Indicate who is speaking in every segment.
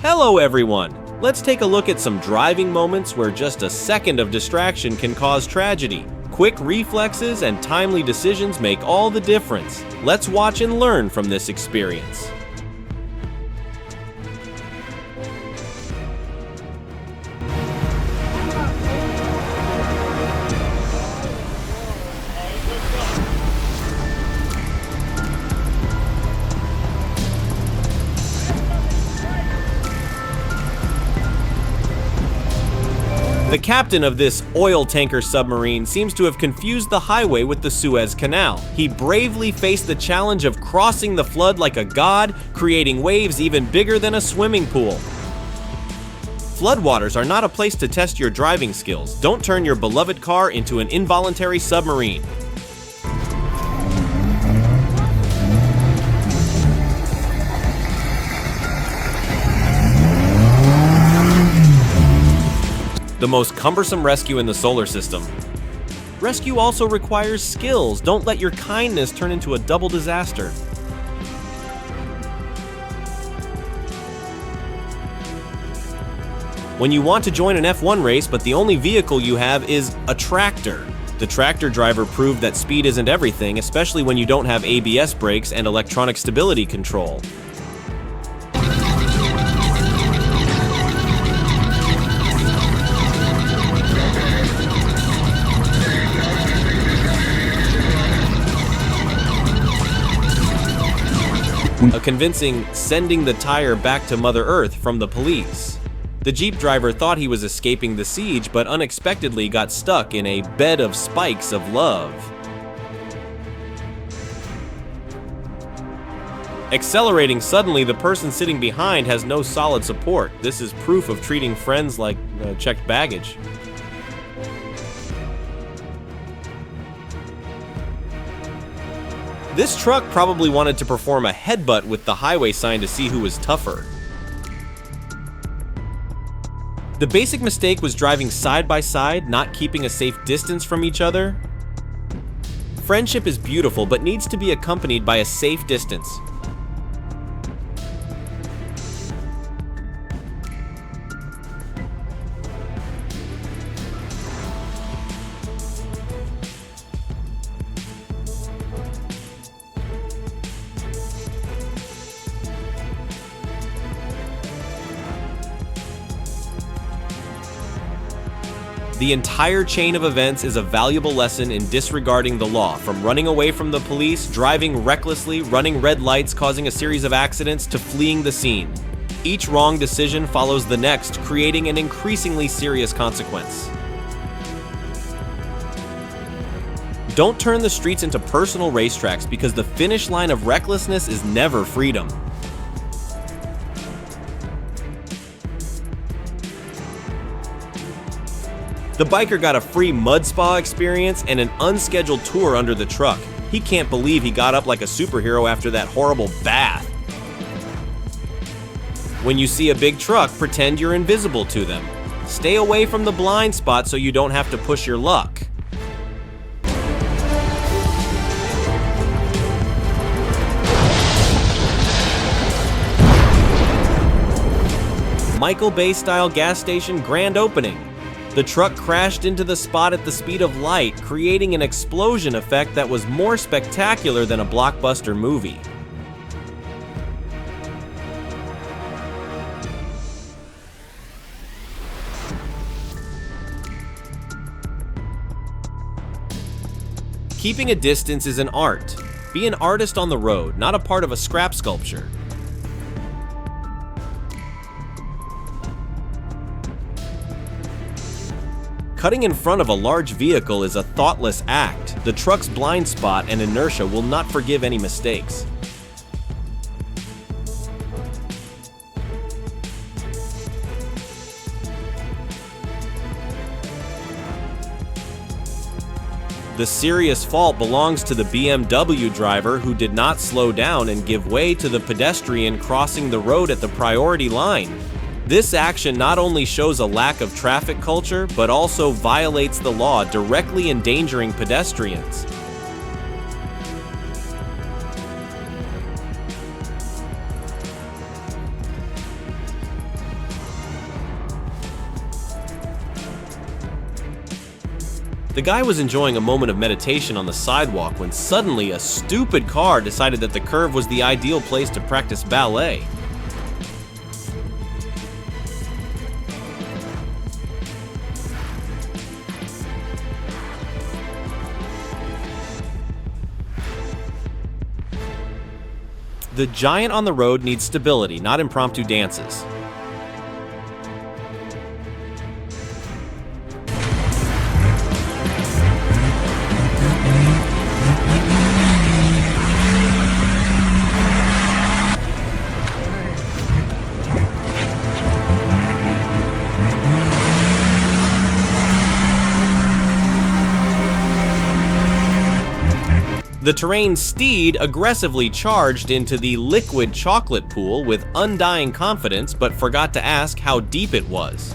Speaker 1: Hello everyone! Let's take a look at some driving moments where just a second of distraction can cause tragedy. Quick reflexes and timely decisions make all the difference. Let's watch and learn from this experience. The captain of this oil tanker submarine seems to have confused the highway with the Suez Canal. He bravely faced the challenge of crossing the flood like a god, creating waves even bigger than a swimming pool. Floodwaters are not a place to test your driving skills. Don't turn your beloved car into an involuntary submarine. The most cumbersome rescue in the solar system. Rescue also requires skills. Don't let your kindness turn into a double disaster. When you want to join an F1 race, but the only vehicle you have is a tractor. The tractor driver proved that speed isn't everything, especially when you don't have ABS brakes and electronic stability control. A convincing sending the tire back to Mother Earth from the police. The Jeep driver thought he was escaping the siege, but unexpectedly got stuck in a bed of spikes of love. Accelerating suddenly, the person sitting behind has no solid support. This is proof of treating friends like checked baggage. This truck probably wanted to perform a headbutt with the highway sign to see who was tougher. The basic mistake was driving side by side, not keeping a safe distance from each other. Friendship is beautiful, but needs to be accompanied by a safe distance. The entire chain of events is a valuable lesson in disregarding the law, from running away from the police, driving recklessly, running red lights causing a series of accidents, to fleeing the scene. Each wrong decision follows the next, creating an increasingly serious consequence. Don't turn the streets into personal racetracks, because the finish line of recklessness is never freedom. The biker got a free mud spa experience and an unscheduled tour under the truck. He can't believe he got up like a superhero after that horrible bath. When you see a big truck, pretend you're invisible to them. Stay away from the blind spot so you don't have to push your luck. Michael Bay-style gas station grand opening. The truck crashed into the spot at the speed of light, creating an explosion effect that was more spectacular than a blockbuster movie. Keeping a distance is an art. Be an artist on the road, not a part of a scrap sculpture. Cutting in front of a large vehicle is a thoughtless act. The truck's blind spot and inertia will not forgive any mistakes. The serious fault belongs to the BMW driver who did not slow down and give way to the pedestrian crossing the road at the priority line. This action not only shows a lack of traffic culture, but also violates the law, directly endangering pedestrians. The guy was enjoying a moment of meditation on the sidewalk when suddenly a stupid car decided that the curve was the ideal place to practice ballet. The giant on the road needs stability, not impromptu dances. The terrain steed aggressively charged into the liquid chocolate pool with undying confidence, but forgot to ask how deep it was.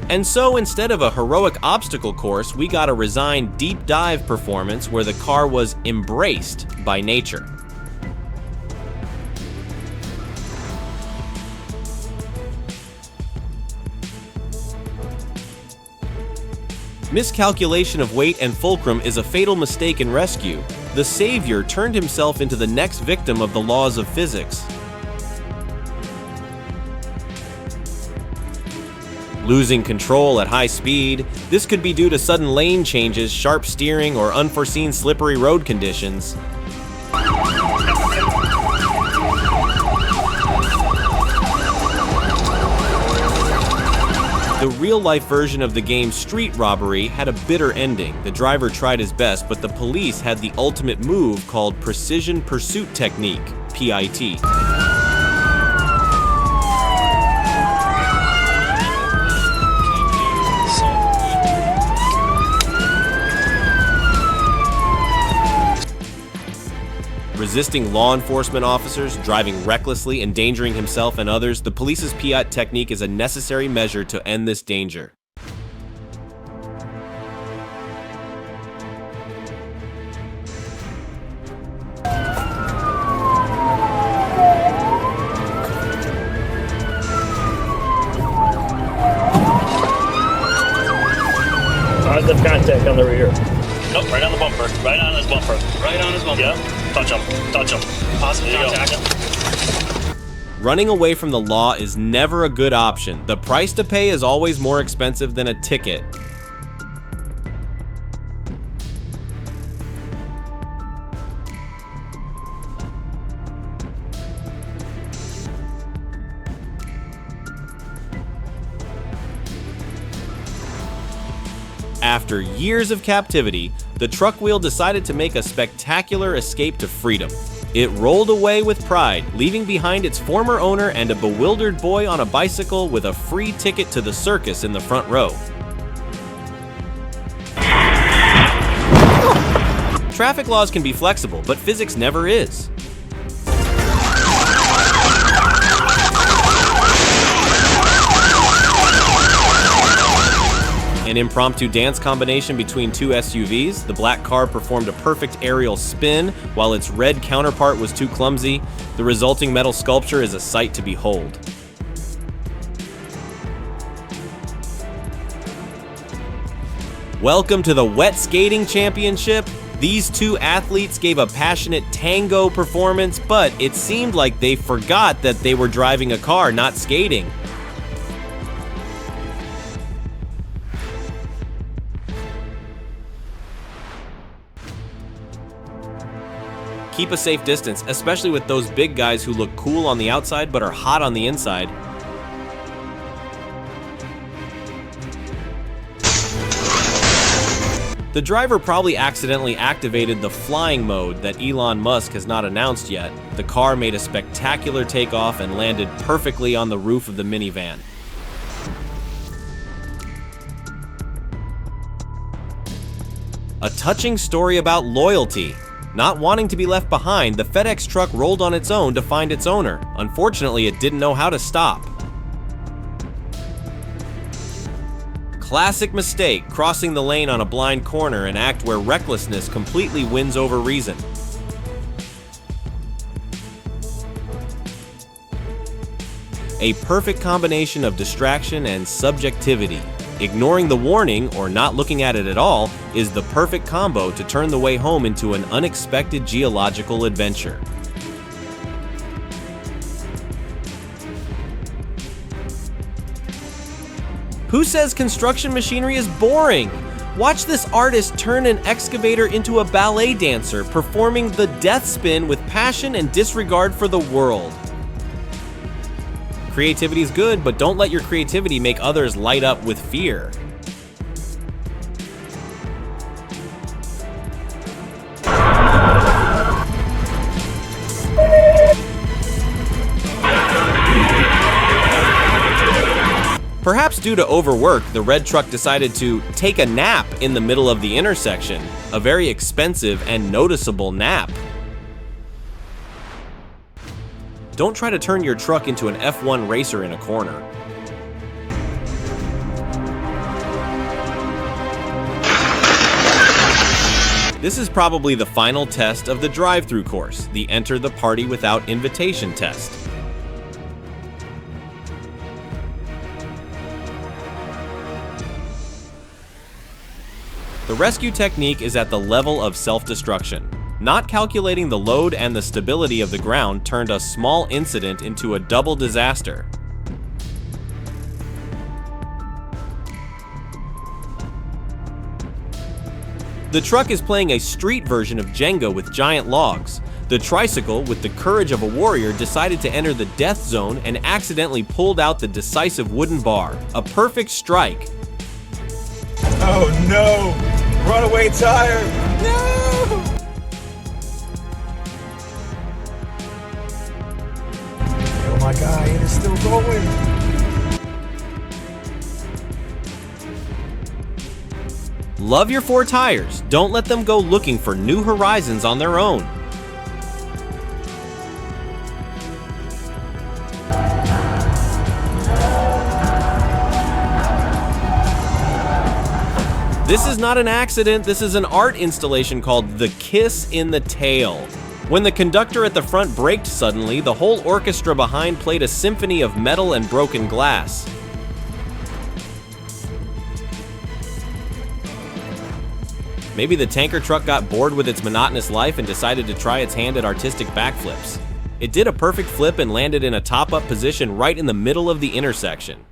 Speaker 1: And so instead of a heroic obstacle course, we got a resigned deep dive performance where the car was embraced by nature. Miscalculation of weight and fulcrum is a fatal mistake in rescue. The savior turned himself into the next victim of the laws of physics. Losing control at high speed, this could be due to sudden lane changes, sharp steering, or unforeseen slippery road conditions. The real-life version of the game Street Robbery had a bitter ending. The driver tried his best, but the police had the ultimate move called Precision Pursuit Technique, PIT. Resisting law enforcement officers, driving recklessly, endangering himself and others, the police's PIT technique is a necessary measure to end this danger.
Speaker 2: Positive contact on the rear.
Speaker 3: Nope, right on the bumper. Right on his bumper. Right on his bumper. Yep. Touch him. Touch him. Positive contact.
Speaker 1: Running away from the law is never a good option. The price to pay is always more expensive than a ticket. After years of captivity, the truck wheel decided to make a spectacular escape to freedom. It rolled away with pride, leaving behind its former owner and a bewildered boy on a bicycle with a free ticket to the circus in the front row. Traffic laws can be flexible, but physics never is. An impromptu dance combination between two SUVs, the black car performed a perfect aerial spin, while its red counterpart was too clumsy. The resulting metal sculpture is a sight to behold. Welcome to the Wet Skating Championship. These two athletes gave a passionate tango performance, but it seemed like they forgot that they were driving a car, not skating. Keep a safe distance, especially with those big guys who look cool on the outside but are hot on the inside. The driver probably accidentally activated the flying mode that Elon Musk has not announced yet. The car made a spectacular takeoff and landed perfectly on the roof of the minivan. A touching story about loyalty. Not wanting to be left behind, the FedEx truck rolled on its own to find its owner. Unfortunately, it didn't know how to stop. Classic mistake, crossing the lane on a blind corner, an act where recklessness completely wins over reason. A perfect combination of distraction and subjectivity. Ignoring the warning or not looking at it at all is the perfect combo to turn the way home into an unexpected geological adventure. Who says construction machinery is boring? Watch this artist turn an excavator into a ballet dancer, performing the death spin with passion and disregard for the world. Creativity is good, but don't let your creativity make others light up with fear. Perhaps due to overwork, the red truck decided to take a nap in the middle of the intersection, a very expensive and noticeable nap. Don't try to turn your truck into an F1 racer in a corner. This is probably the final test of the drive-through course, the Enter the Party Without Invitation test. The rescue technique is at the level of self-destruction. Not calculating the load and the stability of the ground turned a small incident into a double disaster. The truck is playing a street version of Jenga with giant logs. The tricycle, with the courage of a warrior, decided to enter the death zone and accidentally pulled out the decisive wooden bar. A perfect strike.
Speaker 4: Oh no! Runaway tire! No! Oh my god, it is still going!
Speaker 1: Love your four tires. Don't let them go looking for new horizons on their own. This is not an accident, this is an art installation called The Kiss in the Tail. When the conductor at the front braked suddenly, the whole orchestra behind played a symphony of metal and broken glass. Maybe the tanker truck got bored with its monotonous life and decided to try its hand at artistic backflips. It did a perfect flip and landed in a top-up position right in the middle of the intersection.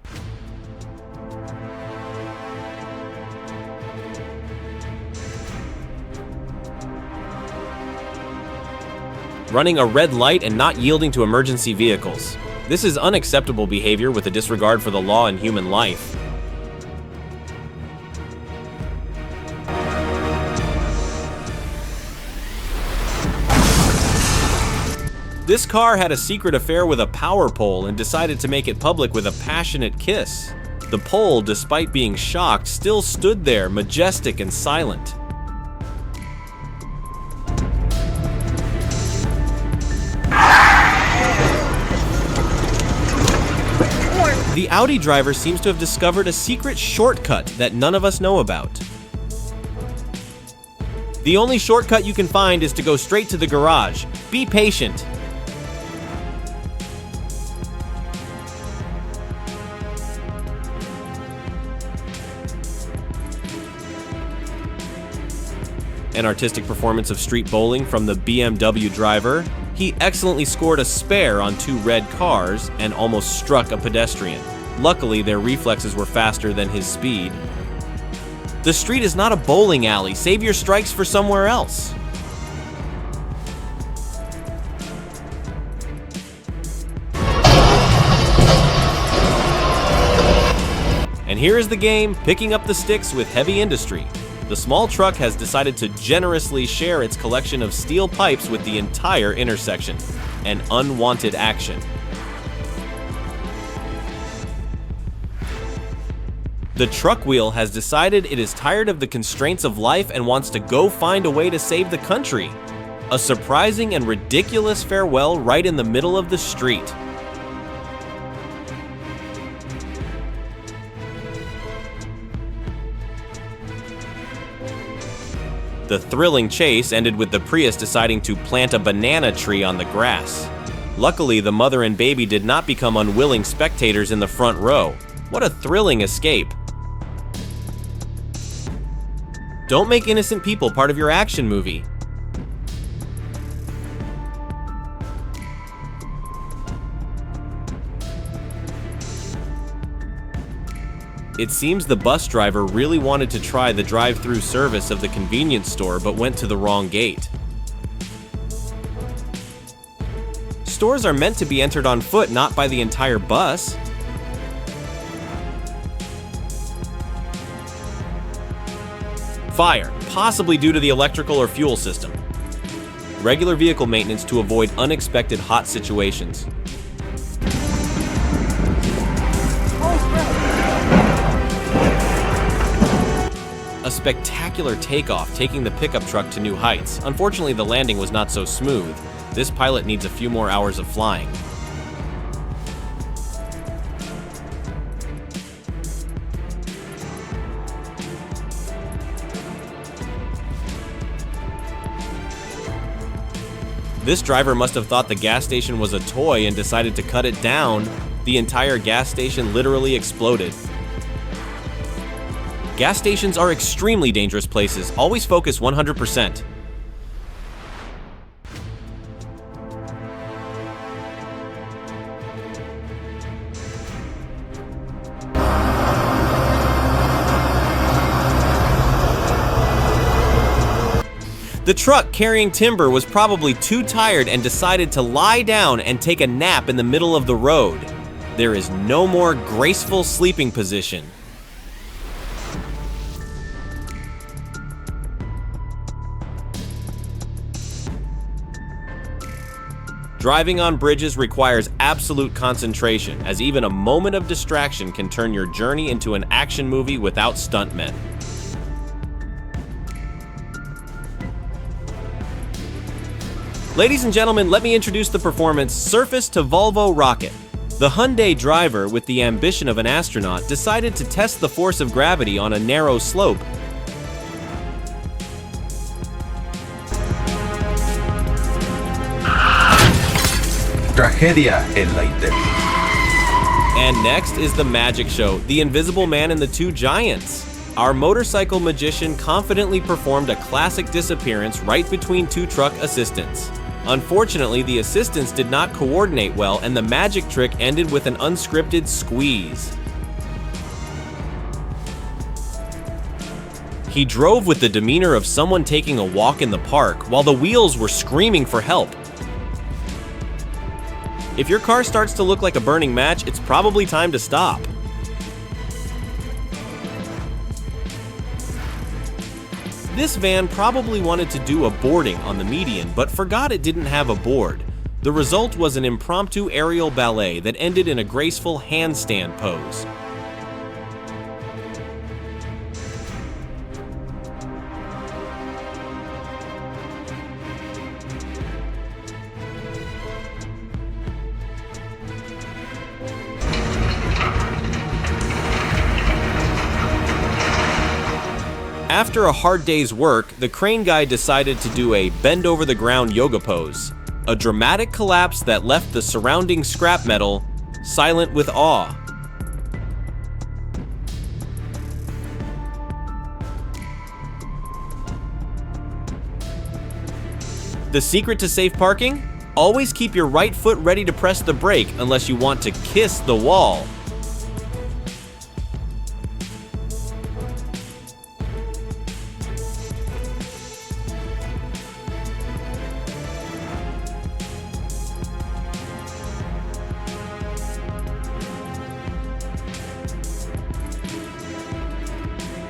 Speaker 1: Running a red light and not yielding to emergency vehicles. This is unacceptable behavior with a disregard for the law and human life. This car had a secret affair with a power pole and decided to make it public with a passionate kiss. The pole, despite being shocked, still stood there, majestic and silent. The Audi driver seems to have discovered a secret shortcut that none of us know about. The only shortcut you can find is to go straight to the garage. Be patient. An artistic performance of street bowling from the BMW driver. He excellently scored a spare on two red cars and almost struck a pedestrian. Luckily, their reflexes were faster than his speed. The street is not a bowling alley. Save your strikes for somewhere else. And here is the game, picking up the sticks with heavy industry. The small truck has decided to generously share its collection of steel pipes with the entire intersection. An unwanted action. The truck wheel has decided it is tired of the constraints of life and wants to go find a way to save the country. A surprising and ridiculous farewell right in the middle of the street. The thrilling chase ended with the Prius deciding to plant a banana tree on the grass. Luckily, the mother and baby did not become unwilling spectators in the front row. What a thrilling escape. Don't make innocent people part of your action movie. It seems the bus driver really wanted to try the drive-through service of the convenience store but went to the wrong gate. Stores are meant to be entered on foot, not by the entire bus. Fire, possibly due to the electrical or fuel system. Regular vehicle maintenance to avoid unexpected hot situations. A spectacular takeoff, taking the pickup truck to new heights. Unfortunately, the landing was not so smooth. This pilot needs a few more hours of flying. This driver must have thought the gas station was a toy and decided to cut it down. The entire gas station literally exploded. Gas stations are extremely dangerous places. Always focus 100%. The truck carrying timber was probably too tired and decided to lie down and take a nap in the middle of the road. There is no more graceful sleeping position. Driving on bridges requires absolute concentration, as even a moment of distraction can turn your journey into an action movie without stuntmen. Ladies and gentlemen, let me introduce the performance Surface to Volvo Rocket. The Hyundai driver, with the ambition of an astronaut, decided to test the force of gravity on a narrow slope.
Speaker 4: Tragedia en la Inter.
Speaker 1: And next is the magic show, The Invisible Man and the Two Giants. Our motorcycle magician confidently performed a classic disappearance right between two truck assistants. Unfortunately, the assistants did not coordinate well, and the magic trick ended with an unscripted squeeze. He drove with the demeanor of someone taking a walk in the park, while the wheels were screaming for help. If your car starts to look like a burning match, it's probably time to stop. This van probably wanted to do a boarding on the median, but forgot it didn't have a board. The result was an impromptu aerial ballet that ended in a graceful handstand pose. After a hard day's work, the crane guy decided to do a bend-over-the-ground yoga pose, a dramatic collapse that left the surrounding scrap metal silent with awe. The secret to safe parking? Always keep your right foot ready to press the brake unless you want to kiss the wall.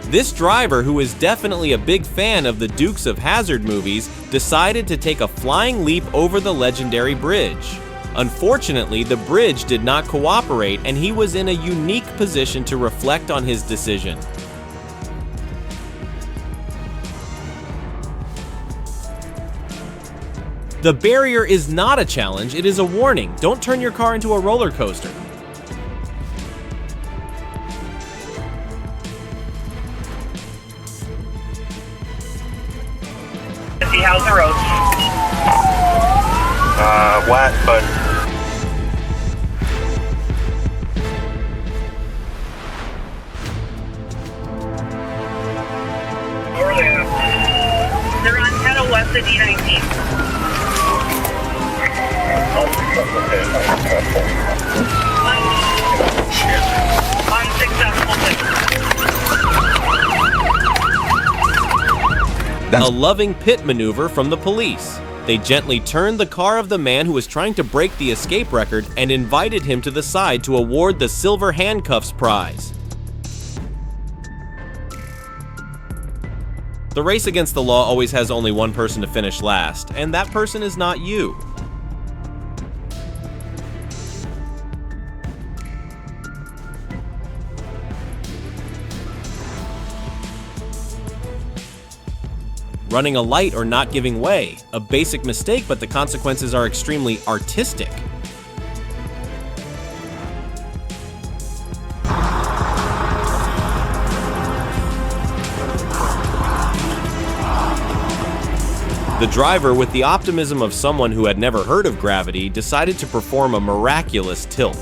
Speaker 1: This driver, who is definitely a big fan of the Dukes of Hazzard movies, decided to take a flying leap over the legendary bridge. Unfortunately, the bridge did not cooperate, and he was in a unique position to reflect on his decision. The barrier is not a challenge, it is a warning. Don't turn your car into a roller coaster.
Speaker 3: How's the road?
Speaker 2: Wet, but
Speaker 3: Over there.
Speaker 5: the D19. Unsuccessful pit.
Speaker 1: A loving pit maneuver from the police. They gently turned the car of the man who was trying to break the escape record and invited him to the side to award the Silver Handcuffs prize. The race against the law always has only one person to finish last, and that person is not you. Running a light or not giving way. A basic mistake, but the consequences are extremely artistic. The driver, with the optimism of someone who had never heard of gravity, decided to perform a miraculous tilt.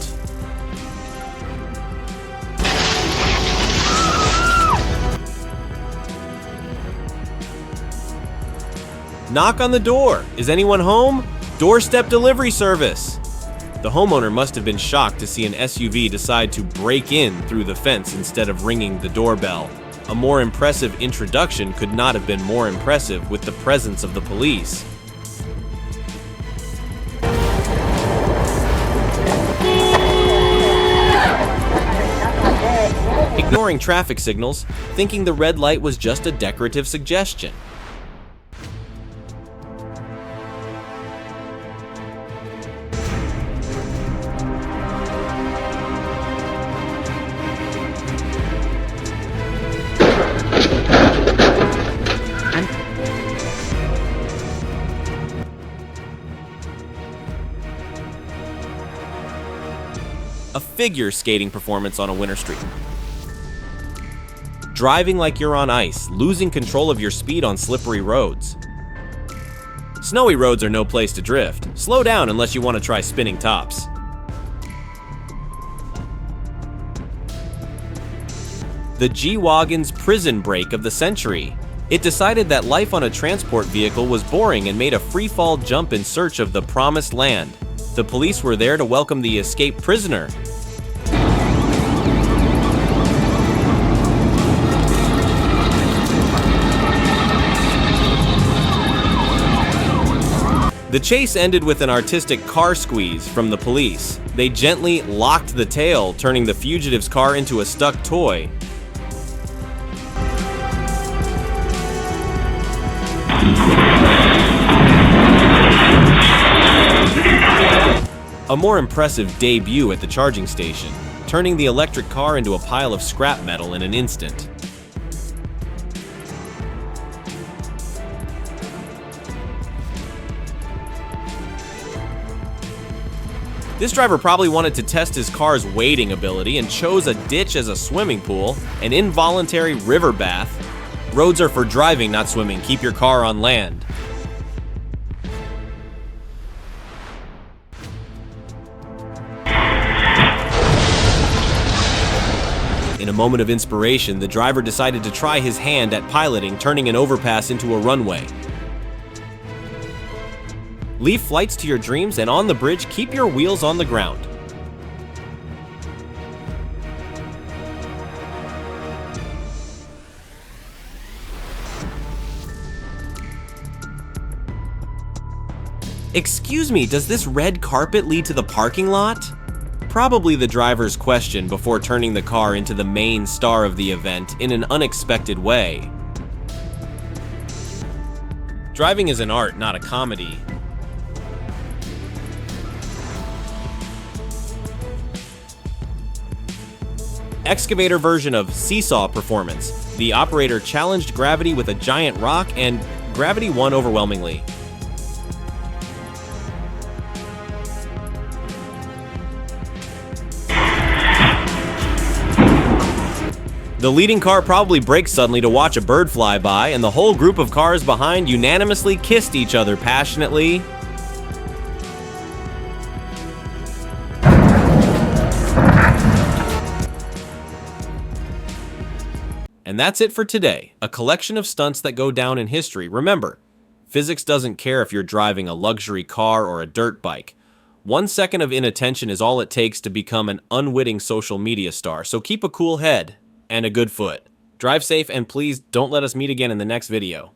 Speaker 1: Knock on the door. Is anyone home? Doorstep delivery service. The homeowner must have been shocked to see an SUV decide to break in through the fence instead of ringing the doorbell. A more impressive introduction could not have been more impressive with the presence of the police. Ignoring traffic signals, thinking the red light was just a decorative suggestion. A figure skating performance on a winter street. Driving like you're on ice, losing control of your speed on slippery roads. Snowy roads are no place to drift. Slow down unless you want to try spinning tops. The G-Wagon's prison break of the century. It decided that life on a transport vehicle was boring and made a free-fall jump in search of the promised land. The police were there to welcome the escaped prisoner. The chase ended with an artistic car squeeze from the police. They gently locked the tail, turning the fugitive's car into a stuck toy. A more impressive debut at the charging station, turning the electric car into a pile of scrap metal in an instant. This driver probably wanted to test his car's wading ability and chose a ditch as a swimming pool, an involuntary river bath. Roads are for driving, not swimming. Keep your car on land. In a moment of inspiration, the driver decided to try his hand at piloting, turning an overpass into a runway. Leave flights to your dreams, and on the bridge, keep your wheels on the ground. Excuse me, does this red carpet lead to the parking lot? Probably the driver's question before turning the car into the main star of the event in an unexpected way. Driving is an art, not a comedy. Excavator version of Seesaw performance. The operator challenged gravity with a giant rock, and gravity won overwhelmingly. The leading car probably braked suddenly to watch a bird fly by, and the whole group of cars behind unanimously kissed each other passionately. And that's it for today, a collection of stunts that go down in history. Remember, Physics doesn't care if you're driving a luxury car or a dirt bike. 1 second of inattention is all it takes to become an unwitting social media star, so keep a cool head and a good foot. Drive safe, and please don't let us meet again in the next video.